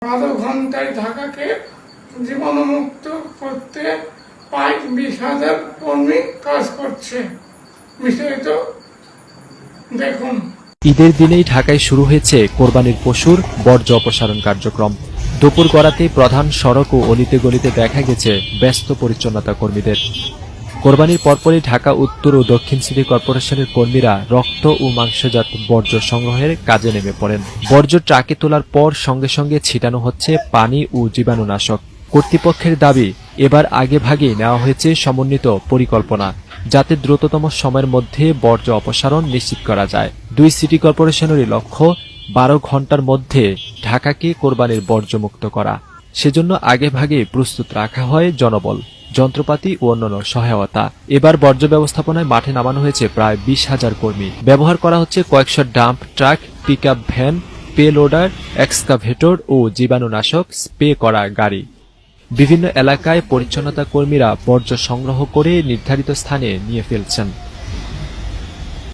12 ঘন্টায় ঢাকাকে জীবাণুমুক্ত করতে প্রায় 20,000 কর্মী কাজ করছে। বিস্তারিত দেখুন। ঈদের দিনেই ঢাকায় শুরু হয়েছে কোরবানির পশুর বর্জ্য অপসারণ কার্যক্রম। দুপুর গড়াতেই প্রধান সড়ক ও অলিতে গলিতে দেখা গেছে ব্যস্ত পরিচ্ছন্নতা কর্মীদের। কোরবানির পরপরই ঢাকা উত্তর ও দক্ষিণ সিটি কর্পোরেশনের কর্মীরা রক্ত ও মাংসজাত বর্জ্য সংগ্রহের কাজে নেমে পড়েন। বর্জ্য ট্রাকে তোলার পর সঙ্গে সঙ্গে ছিটানো হচ্ছে পানি ও জীবাণুনাশক। কর্তৃপক্ষের দাবি, এবার আগেভাগেই নেওয়া হয়েছে সমন্বিত পরিকল্পনা, যাতে দ্রুততম সময়ের মধ্যে বর্জ্য অপসারণ নিশ্চিত করা যায়। দুই সিটি কর্পোরেশনেরই লক্ষ্য 12 ঘন্টার মধ্যে ঢাকাকে কোরবানির বর্জ্যমুক্ত করা। সেজন্য আগেভাগে প্রস্তুত রাখা হয় জনবল, যন্ত্রপাতি ও অন্যান্য সহায়তা। এবার বর্জ্য ব্যবস্থাপনায় মাঠে নামানো হয়েছে প্রায় 20,000 কর্মী। ব্যবহার করা হচ্ছে কয়েকশো dump truck, pickup van, pay loader, excavator ও জীবাণুনাশক স্প্রে করা গাড়ি। বিভিন্ন এলাকায় পরিচ্ছন্নতা কর্মীরা বর্জ্য সংগ্রহ করে নির্ধারিত স্থানে নিয়ে ফেলছেন।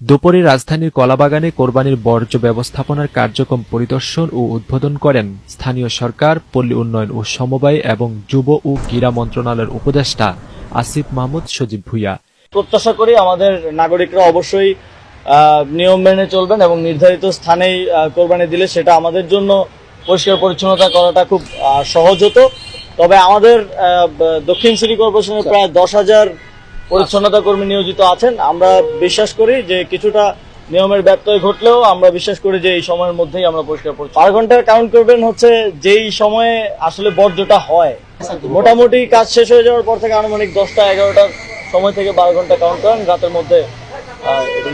দুপুরে রাজধানীর কলাবাগানে কোরবানির বর্জ্য ব্যবস্থাপনার কার্যক্রম পরিদর্শন ও উদ্বোধন করেন স্থানীয় সরকার, পল্লী উন্নয়ন ও সমবায় এবং যুব ও ক্রীড়া মন্ত্রণালয়ের উপদেষ্টা আসিফ মাহমুদ সজীব ভুঁইয়া। প্রত্যাশা করি আমাদের নাগরিকরা অবশ্যই নিয়ম মেনে চলবেন এবং নির্ধারিত স্থানেই কোরবানি দিলে সেটা আমাদের জন্য পরিষ্কার পরিচ্ছন্নতা করাটা খুব সহজ হতো। তবে আমাদের দক্ষিণ সিটি কর্পোরেশনের প্রায় 10,000 পরিচ্ছন্নতা কর্মী নিয়োজিত আছেন। আমরা বিশ্বাস করি যে কিছুটা নিয়মের ব্যত্যয় ঘটলেও আমরা বিশ্বাস করি যে এই সময়ের মধ্যেই আমরা পরিষ্কার পরিচ্ছন্ন। 12 ঘন্টার কাউন্ট করবেন হচ্ছে যেই সময়ে আসলে বর্জ্যটা হয়। মোটামুটি কাজ শেষ হয়ে যাওয়ার পর থেকে আনুমানিক 10টা-11টার সময় থেকে 12 ঘন্টা কাউন্ট করেন, রাতের মধ্যে এটা